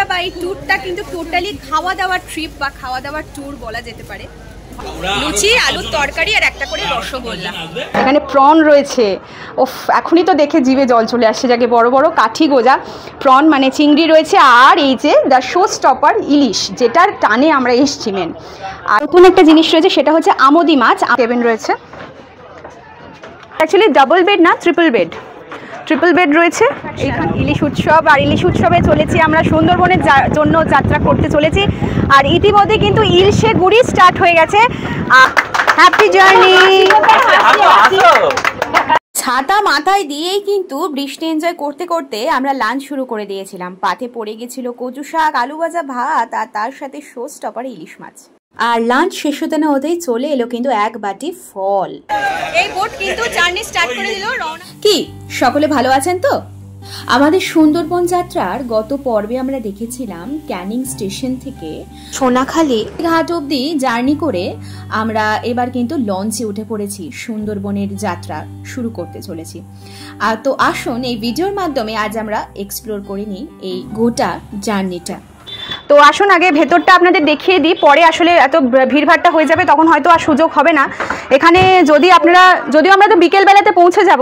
বা এই ট্যুরটা কিন্তু টোটালি খাওয়া দাওয়ার ট্রিপ বা খাওয়া দাওয়ার ট্যুর বলা যেতে পারে। লুচি, আলুর তরকারি আর একটা করে রসগোল্লা। এখানে প্রন রয়েছে, ওফ এখনই তো দেখে জিভে জল চলে আসছে, যাকে বড় বড় কাঠি গোজা প্রন মানে চিংড়ি রয়েছে। আর এই যে দ্য শো স্টপার ইলিশ, যেটার টানে আমরা এসছি মেন। আর নতুন একটা জিনিস রয়েছে, সেটা হচ্ছে আমোদি মাছ। কেবিন রয়েছে, অ্যাকচুয়ালি ডাবল বেড না, ট্রিপল বেড রয়েছে। এখানে ইলিশ উৎসব, আর ইলিশ উৎসবে চলেছি আমরা সুন্দরবনের জন্য যাত্রা করতে চলেছি। আর ইতিমধ্যে কিন্তু ইলশে গুড়ি স্টার্ট হয়ে গেছে। Happy journey. ছাতা মাথায় দিয়েই কিন্তু বৃষ্টি এনজয় করতে করতে আমরা লাঞ্চ শুরু করে দিয়েছিলাম। পাতে পড়ে গেছিল কচু শাক, আলু ভাজা, ভাত, আর তার সাথে শো স্টপার ইলিশ মাছ। আর লাঞ্চ শেষ হতে না হতেই চলে এলো কিন্তু এক বাটি ফল। এই বোট কিন্তু জার্নি স্টার্ট করে দিল। কি সকলে ভালো আছেন তো? আমাদের সুন্দরবন যাত্রার গত পর্বে আমরা দেখেছিলাম ক্যানিং স্টেশন থেকে সোনাখালী ঘাট অবধি জার্নি করে আমরা এবার কিন্তু লঞ্চে উঠে পড়েছি, সুন্দরবনের যাত্রা শুরু করতে চলেছি। তো আসুন এই ভিডিওর মাধ্যমে আজ আমরা এক্সপ্লোর করে নিই এই গোটা জার্নিটা। তো আসুন আগে ভেতরটা আপনাদের দেখিয়ে দিই, পরে আসলে এত ভিড়ভাড়টা হয়ে যাবে, তখন হয়তো আর সুযোগ হবে না। এখানে যদিও আমরা তো বিকেলবেলাতে পৌঁছে যাব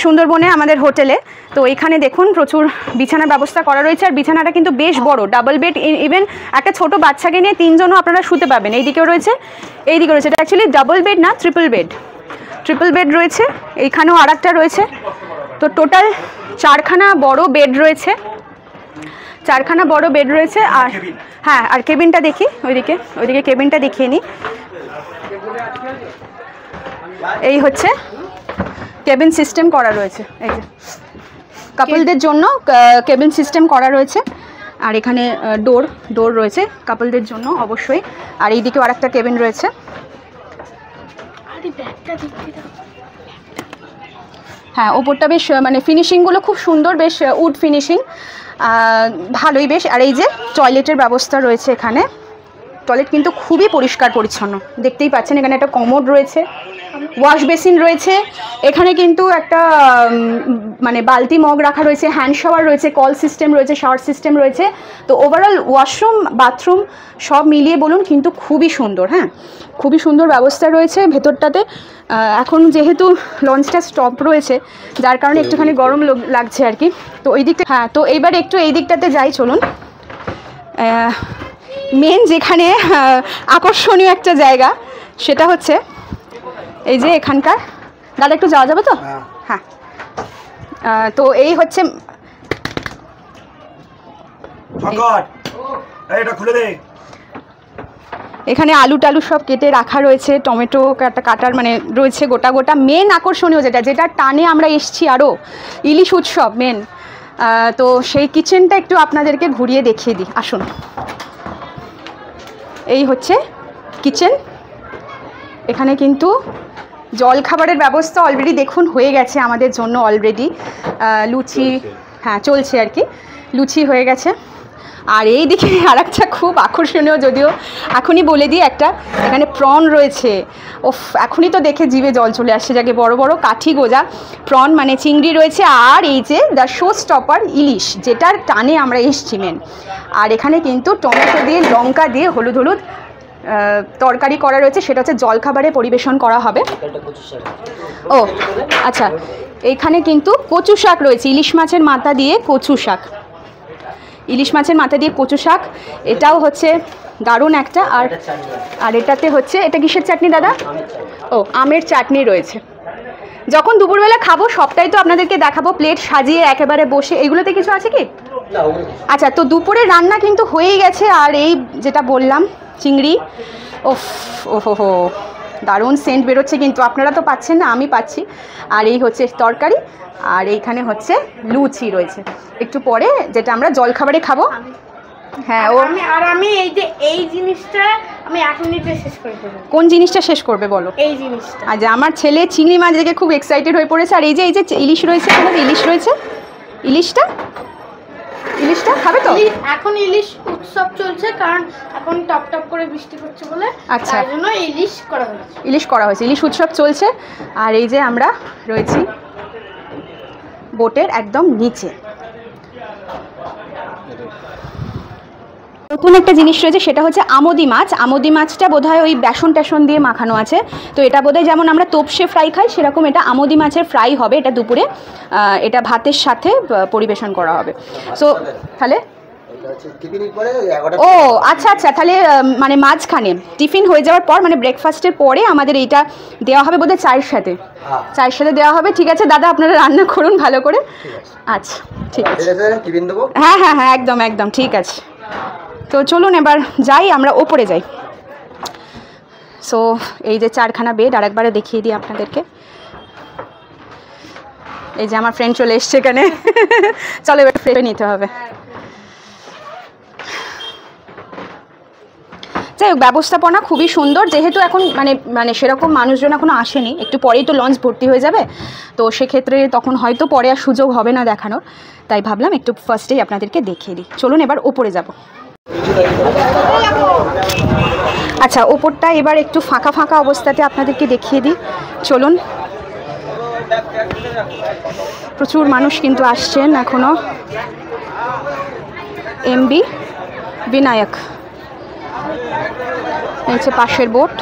সুন্দরবনে আমাদের হোটেলে। তো এখানে দেখুন প্রচুর বিছানার ব্যবস্থা করা রয়েছে, আর বিছানাটা কিন্তু বেশ বড়, ডাবল বেড। ইভেন একটা ছোট বাচ্চাকে নিয়ে 3 জনও আপনারা শুতে পাবেন। এইদিকেও রয়েছে, এইদিকে রয়েছে। এটা অ্যাকচুয়ালি ডাবল বেড না, ট্রিপল বেড রয়েছে। এইখানেও আর একটা রয়েছে। তো টোটাল 4খানা বড় বেড রয়েছে, 4খানা বড় বেড রয়েছে। আর হ্যাঁ, আর কেবিনটা দেখি, ওইদিকে কেবিনটা দেখিয়ে নিই। এই হচ্ছে কেবিন সিস্টেম করা রয়েছে, এই যে কাপলদের জন্য কেবিন সিস্টেম করা রয়েছে। আর এখানে ডোর রয়েছে কাপলদের জন্য অবশ্যই। আর এইদিকেও আরেকটা কেবিন রয়েছে। হ্যাঁ, ওপরটা বেশ মানে ফিনিশিংগুলো খুব সুন্দর, বেশ উড ফিনিশিং, ভালোই বেশ। আর এই যে টয়লেটের ব্যবস্থা রয়েছে এখানে, টয়লেট কিন্তু খুবই পরিষ্কার পরিচ্ছন্ন, দেখতেই পাচ্ছেন। এখানে একটা কমোড রয়েছে, ওয়াশ বেসিন রয়েছে। এখানে কিন্তু একটা মানে বালতি মগ রাখা রয়েছে, হ্যান্ড শাওয়ার রয়েছে, কল সিস্টেম রয়েছে, শাওয়ার সিস্টেম রয়েছে। তো ওভারঅল ওয়াশরুম, বাথরুম সব মিলিয়ে বলুন কিন্তু খুবই সুন্দর। হ্যাঁ, খুবই সুন্দর ব্যবস্থা রয়েছে ভেতরটাতে। এখন যেহেতু লঞ্চটা স্টপ রয়েছে, যার কারণে একটুখানি গরম লাগছে আর কি। তো ওই দিকটা, হ্যাঁ, তো এইবার একটু এই দিকটাতে যাই চলুন। মেন যেখানে আকর্ষণীয় একটা জায়গা, সেটা হচ্ছে এই যে এখানকার। দাদা একটু যাওয়া যাবে তো? হ্যাঁ, তো এই হচ্ছে, এখানে আলু টালু সব কেটে রাখা রয়েছে, টমেটো কাটার মানে রয়েছে গোটা। মেন আকর্ষণীয় যেটার টানে আমরা এসছি আরও, ইলিশ উৎসব মেন। তো সেই কিচেনটা একটু আপনাদেরকে ঘুরিয়ে দেখিয়ে দিই, আসুন। এই হচ্ছে কিচেন। এখানে কিন্তু জল খাবারের ব্যবস্থা অলরেডি দেখুন হয়ে গেছে আমাদের জন্য অলরেডি। লুচি, হ্যাঁ চলছে আর কি, লুচি হয়ে গেছে। আর এই দিকে আর একটা খুব আকর্ষণীয়, যদিও এখনই বলে দিই, একটা এখানে প্রন রয়েছে। ওফ এখনই তো দেখে জিভে জল চলে আসছে, যাকে বড় বড় কাঠি গোজা প্রন মানে চিংড়ি রয়েছে। আর এই যে দ্য শো স্টপার ইলিশ, যেটার টানে আমরা এসছি মেন। আর এখানে কিন্তু টমেটো দিয়ে, লঙ্কা দিয়ে, হলুদ তরকারি করা রয়েছে, সেটা হচ্ছে জলখাবারে পরিবেশন করা হবে। ও আচ্ছা, এইখানে কিন্তু কচু শাক রয়েছে, ইলিশ মাছের মাথা দিয়ে কচু শাক, এটাও হচ্ছে দারুণ একটা। আর এটাতে হচ্ছে, এটা কিসের চাটনি দাদা? ও, আমের চাটনি রয়েছে। যখন দুপুরবেলা খাবো সবটাই তো আপনাদেরকে দেখাবো, প্লেট সাজিয়ে একেবারে বসে। এইগুলোতে কিছু আছে কি? আচ্ছা, তো দুপুরের রান্না কিন্তু হয়েই গেছে। আর এই যেটা বললাম চিংড়ি, ওহো দারুণ সেন্ট বেরোচ্ছে, কিন্তু আপনারা তো পাচ্ছেন না, আমি পাচ্ছি। আর এই হচ্ছে তরকারি, আর এইখানে হচ্ছে লুচি রয়েছে। একটু পরে যেটা আমরা জলখাবারে খাবো। হ্যাঁ, আমি এই জিনিসটা আমি এখনই শেষ করে দেবো। কোন জিনিসটা শেষ করবে বলো? এই জিনিসটা। আচ্ছা, আমার ছেলে চিংড়ি মাছ দেখে খুব এক্সাইটেড হয়ে পড়েছে। আর এই যে ইলিশ রয়েছে, ইলিশটা খাবে তো? এখন ইলিশ উৎসব চলছে, কারণ এখন টপ করে বৃষ্টি পড়ছে বলে। আচ্ছা, তার জন্য ইলিশ করা হয়েছে। ইলিশ উৎসব চলছে। আর এই যে আমরা রয়েছি বোটের একদম নিচে। নতুন একটা জিনিস রয়েছে, সেটা হচ্ছে আমোদি মাছ। আমোদি মাছটা বোধহয় ওই বেসন টেসন দিয়ে মাখানো আছে। তো এটা বোধহয় যেমন আমরা তোপসে ফ্রাই খাই, সেরকম এটা আমোদি মাছের ফ্রাই হবে। এটা দুপুরে এটা ভাতের সাথে পরিবেশন করা হবে। সো তাহলে ও আচ্ছা আচ্ছা, তাহলে মানে মাঝখানে টিফিন হয়ে যাওয়ার পর, মানে ব্রেকফাস্টের পরে আমাদের এইটা দেওয়া হবে বোধহয় চায়ের সাথে। চায়ের সাথে দেওয়া হবে। ঠিক আছে দাদা, আপনারা রান্না করুন ভালো করে। আচ্ছা ঠিক আছে, হ্যাঁ হ্যাঁ হ্যাঁ, একদম একদম ঠিক আছে। তো চলুন এবার যাই, আমরা ওপরে যাই। সো এই যে 4খানা বেড, আরেকবারে দেখিয়ে দিই আপনাদেরকে। এই যে আমার ফ্রেন্ড চলে এসছে এখানে। চলো এবার ফ্রেন্ড নিতে হবে। যাই হোক, ব্যবস্থাপনা খুবই সুন্দর। যেহেতু এখন মানে সেরকম মানুষজন এখনও আসেনি, একটু পরেই তো লঞ্চ ভর্তি হয়ে যাবে, তো সেক্ষেত্রে তখন হয়তো পরে আর সুযোগ হবে না দেখানোর, তাই ভাবলাম একটু ফার্স্টেই আপনাদেরকে দেখিয়ে দিই। চলুন এবার ওপরে যাব। আচ্ছা, ওপরটা এবার একটু ফাঁকা ফাঁকা অবস্থাতে আপনাদেরকে দেখিয়ে দিই। চলুন। প্রচুর মানুষ কিন্তু আসছেন এখনও। এমবি বিনায়ক হচ্ছে পাশের বোট,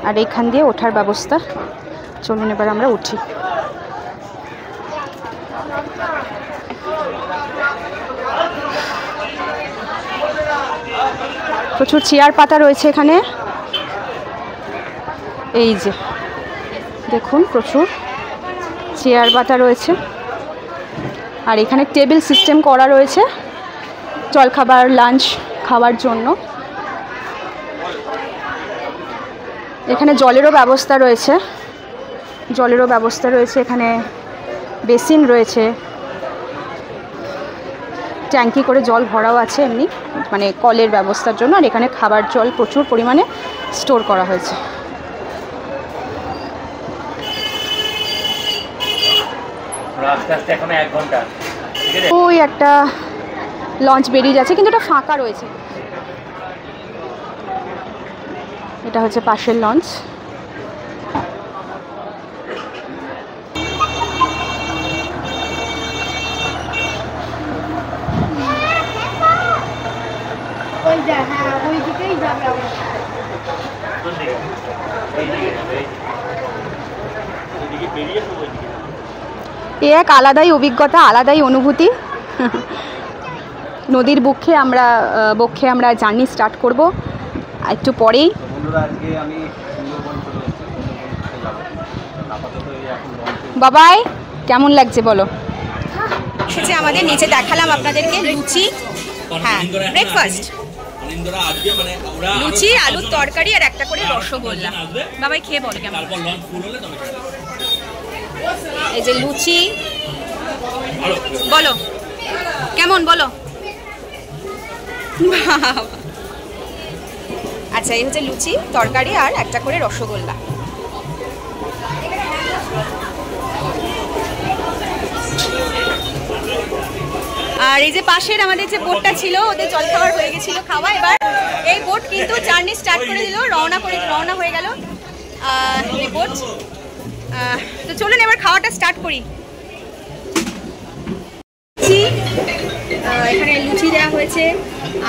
আর এইখান দিয়ে ওঠার ব্যবস্থা। চলুন এবার আমরা উঠি। প্রচুর চেয়ার পাতা রয়েছে এখানে। এই যে দেখুন, প্রচুর চেয়ার পাতা রয়েছে। আর এখানে টেবিল সিস্টেম করা রয়েছে জলখাবার লাঞ্চ খাওয়ার জন্য। এখানে জলেরও ব্যবস্থা রয়েছে, এখানে বেসিন রয়েছে, ট্যাঙ্কি করে জল ভরাও আছে এমনি, মানে কলের ব্যবস্থার জন্য। আর এখানে খাবার জল প্রচুর পরিমাণে স্টোর করা হয়েছে। ওই একটা লঞ্চ বেরিয়ে যাচ্ছে, কিন্তু এটা ফাঁকা রয়েছে। এটা হচ্ছে পাশের লঞ্চ। এ এক আলাদাই অভিজ্ঞতা, আলাদাই অনুভূতি। নদীর বক্ষে আমরা জার্নি স্টার্ট করব একটু পরেই। বাবাই, কেমন লাগছে বলো? সেটা আমাদের নিচে দেখালাম আপনাদেরকে লুচি, হ্যাঁ ব্রেকফাস্ট, লুচি আলুর তরকারি আর একটা করে রসগোল্লা। বাবাই খেয়ে বলো কেমন। এই যে লুচি, বলো কেমন বলো। আচ্ছা, এই হচ্ছে লুচি তরকারি আর একটা করে রসগোল্লা। আর এই যে পাশের আমাদের যে বোটটা ছিল, ওদের জলখাবার হয়ে গেছিল খাওয়া। এবার এই বোট কিন্তু জার্নি স্টার্ট করে দিল, রওনা হয়ে গেল এই বোট। তো চলুন এবার খাওয়াটা স্টার্ট করি। এখানে লুচি দেওয়া হয়েছে,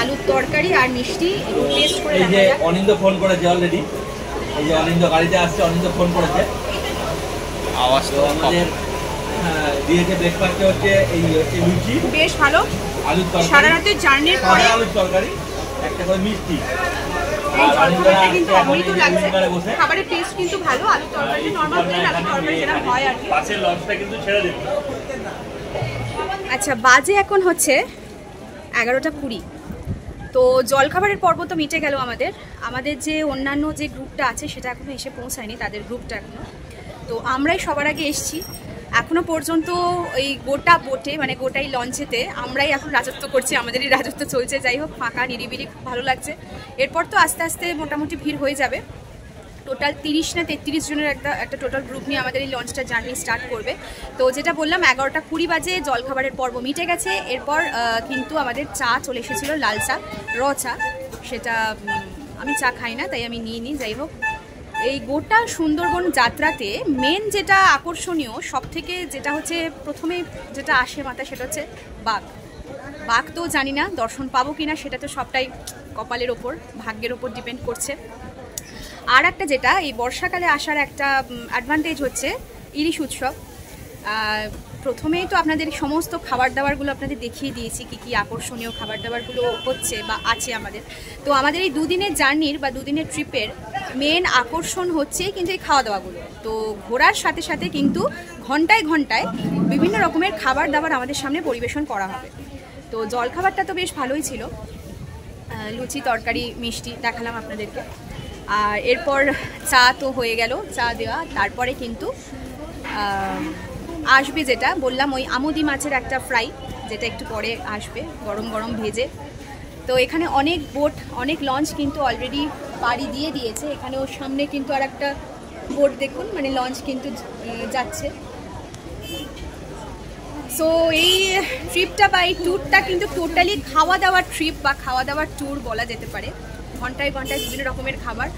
আলুর তরকারি আর মিষ্টি, টেস্ট করে দেখা যাক। অনিন্দ ফোন করেছে অলরেডি, এই যে অনিন্দ গাড়িতে আসছে, অনিন্দ ফোন করেছে। আওয়াজ তো আমাদের দিয়েছে। ব্রেকফাস্টে হচ্ছে এই হচ্ছে লুচি, বেশ ভালো আলুর তরকারি, সারা রাতের জার্নির পরে আলুর তরকারি, একটা করে মিষ্টি। খাবারের টেস্ট কিন্তু ভালো। আলুর তরকারি নরমাল প্লেন আলুর তরকারি যেটা হয় আর কি। পাশের লঞ্চটা কিন্তু ছেড়ে দিন। আচ্ছা, বাজে এখন হচ্ছে 11:20। তো জলখাবারের পর্ব তো মিটে গেল আমাদের যে অন্যান্য যে গ্রুপটা আছে সেটা এখনো এসে পৌঁছায়নি, তাদের গ্রুপটা এখনো। তো আমরাই সবার আগে এসছি। এখনো পর্যন্ত এই গোটা বোটে, মানে গোটাই লঞ্চেতে আমরাই এখন রাজত্ব করছি, আমাদেরই রাজত্ব চলছে। যাই হোক, ফাঁকা নিরিবিলি, খুব ভালো লাগছে। এরপর তো আস্তে আস্তে মোটামুটি ভিড় হয়ে যাবে। টোটাল 30 না 33 জনের একটা টোটাল গ্রুপ নিয়ে আমাদের এই লঞ্চটা জার্নি স্টার্ট করবে। তো যেটা বললাম 11:20 বাজে জলখাবারের পর্ব মিটে গেছে। এরপর কিন্তু আমাদের চা চলে এসেছিলো, লাল চা, চা। সেটা আমি চা খাই না, তাই আমি নিয়ে নিই। যাই হোক, এই গোটা সুন্দরবন যাত্রাতে মেন যেটা আকর্ষণীয় সব থেকে, যেটা হচ্ছে প্রথমে যেটা আসে মাথায়, সেটা হচ্ছে বাঘ। বাঘ তো জানি না দর্শন পাবো কিনা, সেটা তো সবটাই কপালের ওপর, ভাগ্যের ওপর ডিপেন্ড করছে। আর একটা যেটা এই বর্ষাকালে আসার একটা অ্যাডভান্টেজ হচ্ছে ইলিশ উৎসব। প্রথমেই তো আপনাদের সমস্ত খাবার দাবারগুলো আপনাদের দেখিয়ে দিয়েছি, কী আকর্ষণীয় খাবার দাবারগুলো হচ্ছে বা আছে আমাদের। তো আমাদের এই দুদিনের জার্নির বা দুদিনের ট্রিপের মেন আকর্ষণ হচ্ছে কিন্তু এই খাওয়া দাওয়াগুলো। তো ঘোরার সাথে সাথে কিন্তু ঘন্টায় ঘন্টায় বিভিন্ন রকমের খাবার দাবার আমাদের সামনে পরিবেশন করা হবে। তো জলখাবারটা তো বেশ ভালোই ছিল, লুচি তরকারি মিষ্টি দেখালাম আপনাদেরকে। আর এরপর চা তো হয়ে গেল, চা দেওয়া। তারপরে কিন্তু আসবে যেটা বললাম, ওই আমুদি মাছের একটা ফ্রাই, যেটা একটু পরে আসবে গরম গরম ভেজে। তো এখানে অনেক বোট, অনেক লঞ্চ কিন্তু অলরেডি পাড়ি দিয়ে দিয়েছে। এখানে ওর সামনে কিন্তু আর একটা বোট দেখুন, মানে লঞ্চ কিন্তু যাচ্ছে। সো এই ট্রিপটা বা এই ট্যুরটা কিন্তু টোটালি খাওয়া দাওয়ার ট্রিপ বা খাওয়া দাওয়ার ট্যুর বলা যেতে পারে। ঘন্টায় ঘন্টায় বিভিন্ন রকমের খাবার।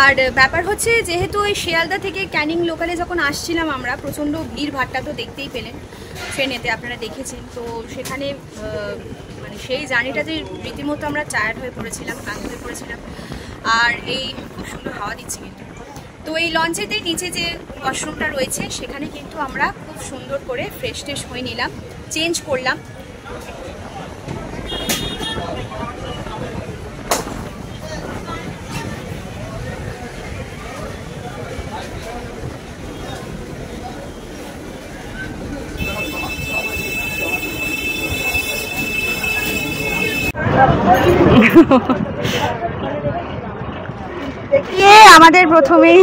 আর ব্যাপার হচ্ছে, যেহেতু ওই শিয়ালদা থেকে ক্যানিং লোকালে যখন আসছিলাম আমরা, প্রচণ্ড ভিড় ভাট্টা তো দেখতেই পেলেন ট্রেনেতে, আপনারা দেখেছেন। তো সেখানে মানে সেই জার্নিটাতে রীতিমতো আমরা টায়ার্ড হয়ে পড়েছিলাম, ক্লান্ত হয়ে পড়েছিলাম। আর এই খুব সুন্দর হাওয়া দিচ্ছে কিন্তু। তো এই লঞ্চেতে নিচে যে ওয়াশরুমটা রয়েছে সেখানে কিন্তু আমরা খুব সুন্দর করে ফ্রেশ ট্রেশ হয়ে নিলাম, চেঞ্জ করলাম। আমাদের প্রথমেই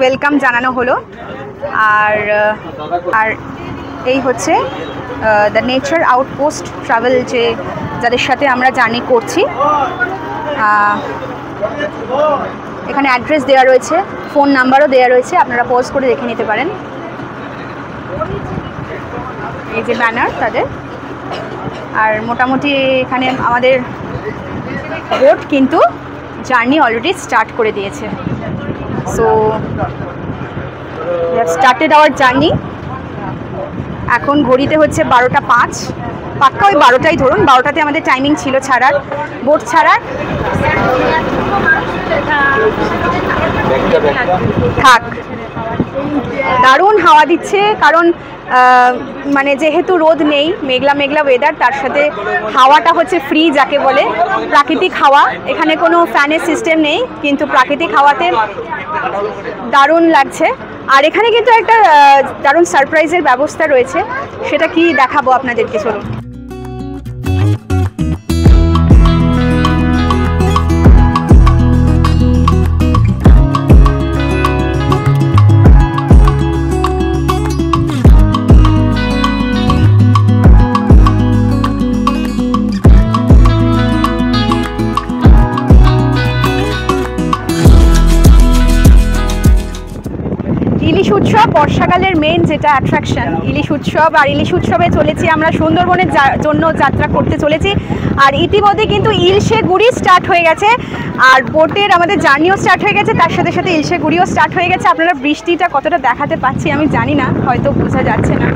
ওয়েলকাম জানানো হলো। আর এই হচ্ছে দ্য নেচার আউটপোস্ট ট্রাভেল, যাদের সাথে আমরা জার্নি করছি। এখানে অ্যাড্রেস দেওয়া রয়েছে, ফোন নাম্বারও দেওয়া রয়েছে, আপনারা পজ করে দেখে নিতে পারেন। এই যে ব্যানার তাদের। আর মোটামুটি এখানে আমাদের বোট কিন্তু জার্নি অলরেডি স্টার্ট করে দিয়েছে। So we have started our journey. এখন ঘড়িতে হচ্ছে 12টা 5, পাক্কা ওই 12টাই ধরুন, 12টাতে আমাদের টাইমিং ছিল ছাড়ার, বোট ছাড়ার। থাক, দারুণ হাওয়া দিচ্ছে, কারণ মানে যেহেতু রোদ নেই, মেঘলা মেঘলা ওয়েদার, তার সাথে হাওয়াটা হচ্ছে ফ্রি, যাকে বলে প্রাকৃতিক হাওয়া। এখানে কোনো ফ্যানের সিস্টেম নেই, কিন্তু প্রাকৃতিক হাওয়াতে দারুণ লাগছে। আর এখানে কিন্তু একটা দারুণ সারপ্রাইজের ব্যবস্থা রয়েছে, সেটা কি দেখাবো আপনাদেরকে, চলুন। ইলিশ উৎসব বর্ষাকালের মেন যেটা অ্যাট্রাকশন, ইলিশ উৎসব। আর ইলিশ উৎসবে চলেছি আমরা সুন্দরবনের জন্য যাত্রা করতে চলেছি। আর ইতিমধ্যে কিন্তু ইলশে গুড়ি স্টার্ট হয়ে গেছে, আর বোটের আমাদের জার্নিও স্টার্ট হয়ে গেছে, তার সাথে সাথে ইলশে গুড়িও স্টার্ট হয়ে গেছে। আপনারা বৃষ্টিটা কতটা দেখাতে পাচ্ছি আমি জানি না, হয়তো বোঝা যাচ্ছে না।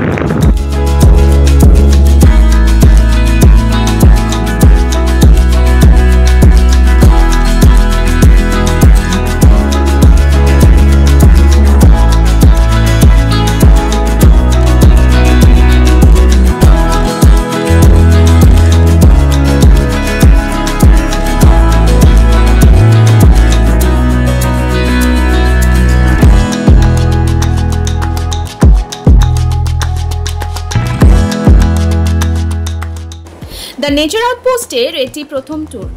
দ্য নেচার আউটপোস্টের এটি প্রথম ট্যুর।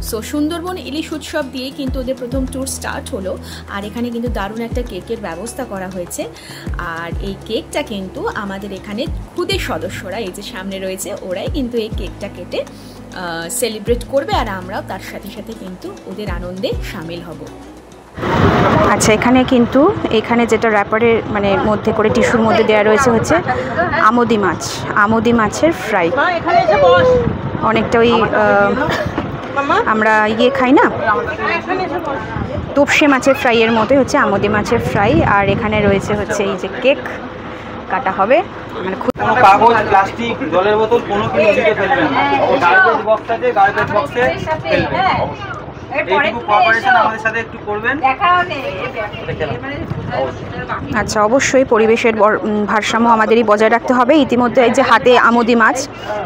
সো সুন্দরবন ইলিশ উৎসব দিয়ে কিন্তু ওদের প্রথম ট্যুর স্টার্ট হলো। আর এখানে কিন্তু দারুণ একটা কেকের ব্যবস্থা করা হয়েছে। আর এই কেকটা কিন্তু আমাদের এখানে খুদের সদস্যরা, এই যে সামনে রয়েছে, ওরাই কিন্তু এই কেকটা কেটে সেলিব্রেট করবে, আর আমরাও তার সাথে সাথে কিন্তু ওদের আনন্দে সামিল হব। আচ্ছা, এখানে যেটা র্যাপারের মানে মধ্যে করে টিস্যুর মধ্যে দেওয়া রয়েছে হচ্ছে আমোদি মাছ, আমোদি মাছের ফ্রাই। অনেকটা ওই আমরা খাই না, তোপসে মাছের ফ্রাইয়ের মতোই হচ্ছে আমোদি মাছের ফ্রাই। আর এখানে রয়েছে হচ্ছে এই যে কেক কাটা হবে, মানে কোনো কাগজ, প্লাস্টিক, জলের বোতল কোনো কিছু দিতে ফেলবেন না। গার্বেজ বক্স আছে, গার্বেজ বক্সে ফেলবেন। এইটুকু কোঅপারেশন আমাদের সাথে একটু করবেন। আচ্ছা, অবশ্যই পরিবেশের ভারসাম্য আমাদেরই বজায় রাখতে হবে। ইতিমধ্যে এই যে হাতে আমোদি মাছ,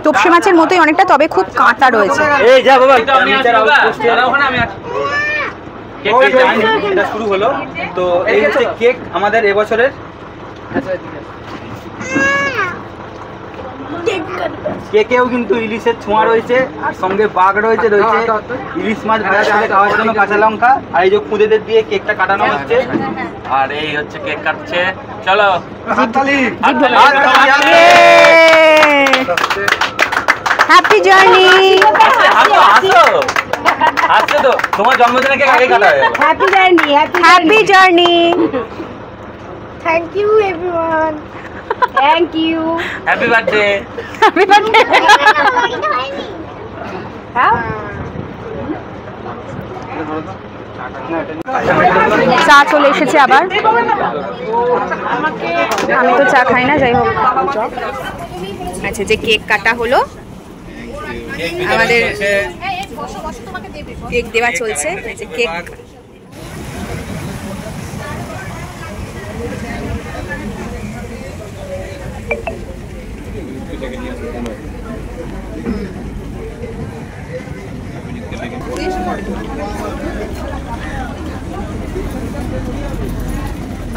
তোপসে মাছের মতোই অনেকটা, তবে খুব কাঁটা রয়েছে। এই যা বাবা, আমি ওখানে আমি কেকটা শুরু হলো। তো এই হচ্ছে কেক আমাদের এবছরের। কেকেও কিন্তু ইলিশের ছোঁয়া রয়েছে, আর সঙ্গে বাঘ রয়েছে, ইলিশ মাছ ভাজা করে খাওয়ার জন্য কাঁচা লঙ্কা, আর এই যে খুদেদের দিয়ে কেকটা কাটানো হচ্ছে। আর এই হচ্ছে কেক কাটছে, চলো হ্যাপি জার্নি। আজকে তো তোমার জন্মদিনে কেক আগে কাটা হয়ে গেল। Happy journey, happy journey. Thank you everyone. Thank you, happy birthday. Happy birthday. চা চলে এসেছে আবার। আমি তো চা খাই না, যাই হোক। আচ্ছা, যে কেক কাটা হলো, আমাদের কেক দেওয়া চলছে। কেক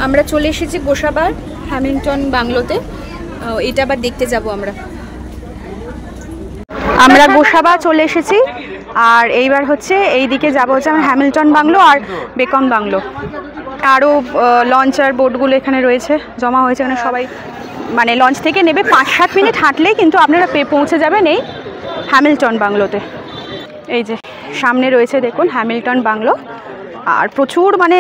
আমরা চলে এসেছি গোসাবার হ্যামিল্টন বাংলোতে। এটা আবার দেখতে যাব আমরা গোসাবা চলে এসেছি। আর এইবার হচ্ছে এই দিকে যাব হচ্ছে আমরা হ্যামিল্টন বাংলো আর বেকন বাংলো। আরও লঞ্চ আর বোটগুলো এখানে রয়েছে, জমা হয়েছে। এখানে সবাই মানে লঞ্চ থেকে নেবে 5-7 মিনিট হাঁটলেই কিন্তু আপনারা পৌঁছে যাবেন এই হ্যামিল্টন বাংলোতে। এই যে সামনে রয়েছে দেখুন হ্যামিল্টন বাংলো। আর প্রচুর মানে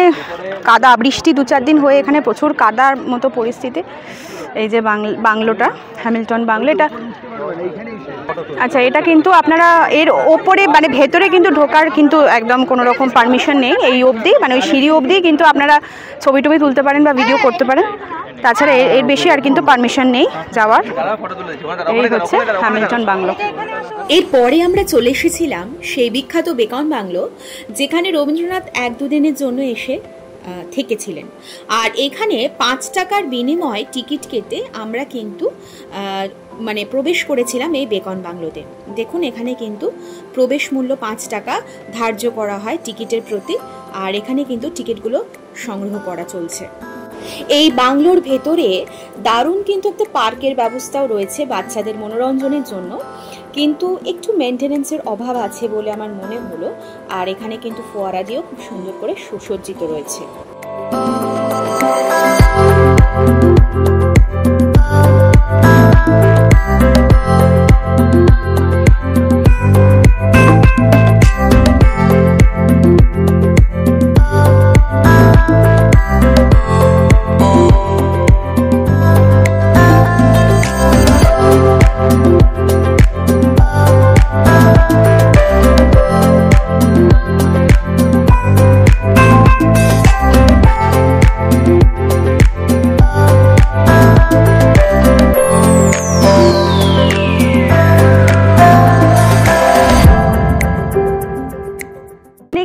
কাদা, বৃষ্টি 2-4 দিন হয়ে এখানে প্রচুর কাদার মতো পরিস্থিতি। এই যে বাংলোটা, হ্যামিল্টন বাংলো এটা। আচ্ছা, এটা কিন্তু আপনারা এর ওপরে মানে ভেতরে কিন্তু ঢোকার কিন্তু একদম কোনো রকম পারমিশন নেই। এই অবধি মানে ওই সিঁড়ি অবধি কিন্তু আপনারা ছবি টবি তুলতে পারেন বা ভিডিও করতে পারেন, তাছাড়া এর বেশি আর কিন্তু পারমিশন নেই যাওয়ার। এই হচ্ছে হ্যামিল্টন বাংলো। এরপরে আমরা চলে এসেছিলাম সেই বিখ্যাত বেকন বাংলো, যেখানে রবীন্দ্রনাথ 1-2 দিনের জন্য এসে থেকেছিলেন। আর এখানে 5 টাকার বিনিময়ে টিকিট কেটে আমরা কিন্তু মানে প্রবেশ করেছিলাম এই বেকন বাংলোতে। দেখুন এখানে কিন্তু প্রবেশ মূল্য 5 টাকা ধার্য করা হয় টিকিটের প্রতি। আর এখানে কিন্তু টিকিটগুলো সংগ্রহ করা চলছে। এই বাংলোর ভেতরে দারুণ কিন্তু একটা পার্কের ব্যবস্থাও রয়েছে বাচ্চাদের মনোরঞ্জনের জন্য, কিন্তু একটু মেনটেনেন্সের অভাব আছে বলে আমার মনে হলো। আর এখানে কিন্তু ফোয়ারা দিয়েও খুব সুন্দর করে সুসজ্জিত রয়েছে।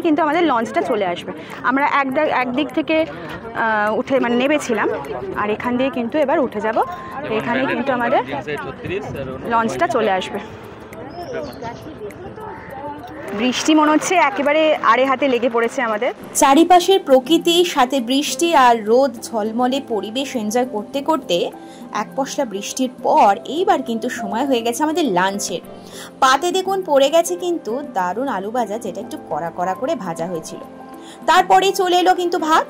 কিন্তু আমাদের লঞ্চটা চলে আসবে। আমরা একদিক থেকে উঠে মানে নেবেছিলাম, আর এখান দিয়ে কিন্তু এবার উঠে যাব। এখানে কিন্তু আমাদের লঞ্চটা চলে আসবে। বৃষ্টি মনে হচ্ছে একেবারে আড়ে হাতে লেগে পড়েছে আমাদের। চারিপাশের প্রকৃতির সাথে বৃষ্টি আর রোদ ঝলমলে পরিবেশ এনজয় করতে করতে এক পশলা বৃষ্টির পর এইবার কিন্তু সময় হয়ে গেছে আমাদের লাঞ্চের। পাতে দেখুন পড়ে গেছে কিন্তু দারুণ আলু ভাজা, যেটা একটু কড়া কড়া করে ভাজা হয়েছিল। তারপরে চলে এলো কিন্তু ভাত,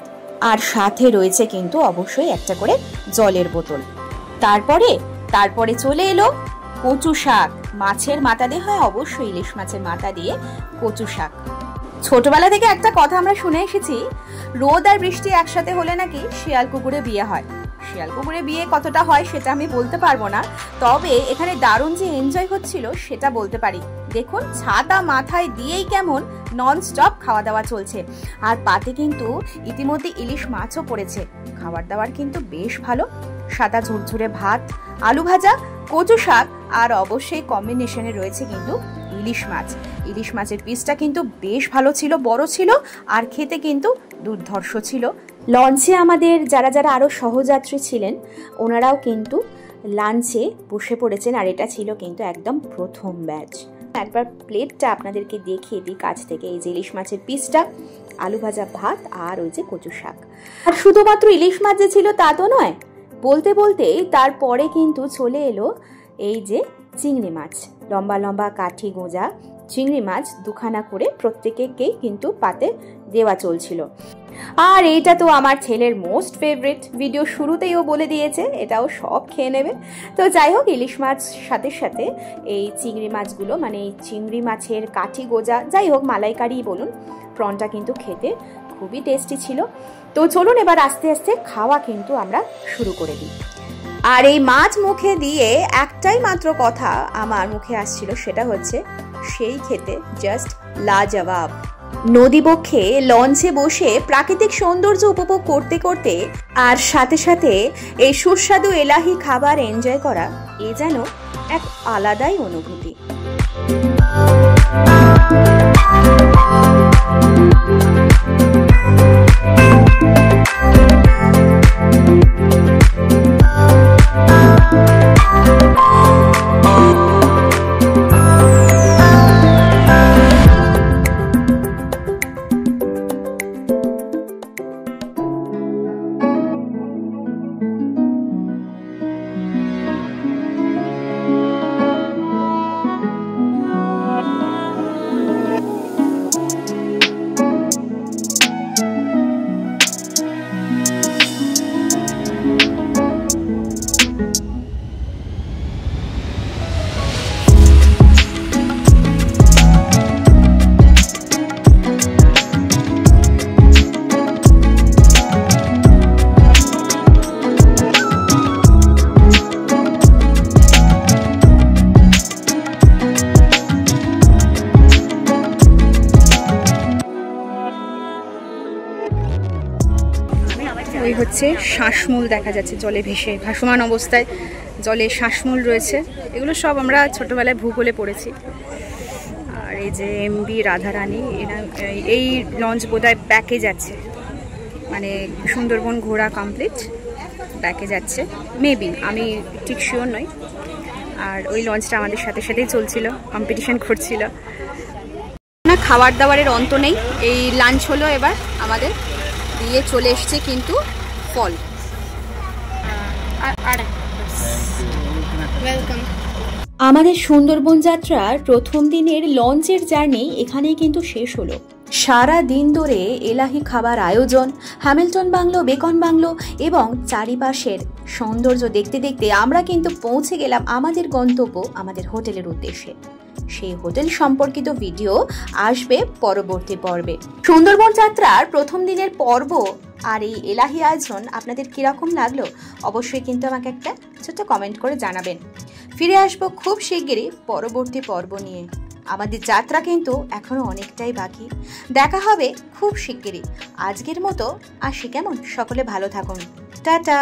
আর সাথে রয়েছে কিন্তু অবশ্যই একটা করে জলের বোতল। তারপরে চলে এলো কচু শাক, মাছের মাথা দিয়ে, হয় অবশ্যই ইলিশ মাছের মাথা দিয়ে কচু শাক। ছোটবেলা থেকে একটা কথা আমরা শুনে এসেছি, রোদ আর বৃষ্টি একসাথে হলে নাকি শিয়াল কুকুরে বিয়ে হয়। শিয়াল কুকুরে বিয়ে কতটা হয় সেটা আমি বলতে পারবো না, তবে এখানে দারুণ যে এনজয় হচ্ছিল সেটা বলতে পারি। দেখুন ছাতা মাথায় দিয়েই কেমন নন স্টপ খাওয়া দাওয়া চলছে। আর পাতে কিন্তু ইতিমধ্যে ইলিশ মাছও পড়েছে। খাবার দাবার কিন্তু বেশ ভালো, সাদা ঝুরঝুরে ভাত, আলু ভাজা, কচু শাক, আর অবশ্যই কম্বিনেশনে রয়েছে কিন্তু ইলিশ মাছ। ইলিশ মাছের পিসটা কিন্তু বেশ ভালো ছিল, বড় ছিল, আর খেতে কিন্তু দুর্ধর্ষ ছিল। লঞ্চে আমাদের যারা যারা আরও সহযাত্রী ছিলেন ওনারাও কিন্তু লাঞ্চে বসে পড়েছেন, আর এটা ছিল কিন্তু একদম প্রথম ব্যাচ। একবার প্লেটটা আপনাদেরকে দেখিয়ে দিই কাছ থেকে। এই যে ইলিশ মাছের পিসটা, আলু ভাজা ভাত, আর ওই যে কচু শাক। আর শুধুমাত্র ইলিশ মাছ যে ছিল তা তো নয়, বলতে বলতেই তারপরে কিন্তু চলে এলো এই যে চিংড়ি মাছ। লম্বা লম্বা কাঠি গোঁজা চিংড়ি মাছ দুখানা করে প্রত্যেকেই কিন্তু পাতে দেওয়া চলছিল। আর এইটা তো আমার ছেলের মোস্ট ফেভারিট, ভিডিও শুরুতেই ও বলে দিয়েছে এটাও সব খেয়ে নেবে। তো যাই হোক, ইলিশ মাছ সাথে সাথে এই চিংড়ি মাছগুলো, মানে এই চিংড়ি মাছের কাঠি গোঁজা, যাই হোক মালাইকারি বলুন, প্রনটা কিন্তু খেতে খুবই টেস্টি ছিল। তো চলুন এবার আস্তে আস্তে খাওয়া কিন্তু আমরা শুরু করে দিই। আর এই মাছ মুখে দিয়ে একটাই মাত্র কথা আমার মুখে আসছিল, সেটা হচ্ছে সেই খেতে জাস্ট লাজবাব। নদীবক্ষে লঞ্চে বসে প্রাকৃতিক সৌন্দর্য উপভোগ করতে করতে আর সাথে সাথে এই সুস্বাদু এলাহি খাবার এনজয় করা, এ যেন এক আলাদাই অনুভূতি। ওই হচ্ছে শ্বাসমূল দেখা যাচ্ছে জলে ভেসে, ভাসমান অবস্থায় জলে শ্বাসমূল রয়েছে। এগুলো সব আমরা ছোটোবেলায় ভূগোলে পড়েছি। আর এই যে এমবি রাধারানী, এই লঞ্চ বোধহয় ব্যাকে যাচ্ছে, মানে সুন্দরবন ঘোরা কমপ্লিট, ব্যাকে যাচ্ছে মেবি, আমি ঠিক শিওর নই। আর ওই লঞ্চটা আমাদের সাথে সাথেই চলছিল, কম্পিটিশন করছিল না। খাবার দাবারের অন্ত নেই। এই লাঞ্চ হলো, এবার আমাদের দিয়ে চলে এসছে কিন্তু ফল। আমাদের সুন্দরবন যাত্রার প্রথম দিনের লঞ্চের জার্নি এখানেই কিন্তু শেষ হলো। সারা দিন ধরে এলাহি খাবার আয়োজন, হ্যামিল্টন বাংলো, বেকন বাংলো এবং চারিপাশের সৌন্দর্য দেখতে দেখতে আমরা কিন্তু পৌঁছে গেলাম আমাদের গন্তব্য, আমাদের হোটেলের উদ্দেশ্যে। সেই হোটেল সম্পর্কিত ভিডিও আসবে পরবর্তী পর্বে। সুন্দরবন যাত্রার প্রথম দিনের পর্ব আর এই এলাহি আয়োজন আপনাদের কিরকম লাগলো অবশ্যই কিন্তু আমাকে একটা ছোট্ট কমেন্ট করে জানাবেন। ফিরে আসবো খুব শিগগিরই পরবর্তী পর্ব নিয়ে। আমাদের যাত্রা কিন্তু এখনো অনেকটাই বাকি। দেখা হবে খুব শিগগিরই। আজকের মতো আসি, কেমন? সকলে ভালো থাকুন, টাটা।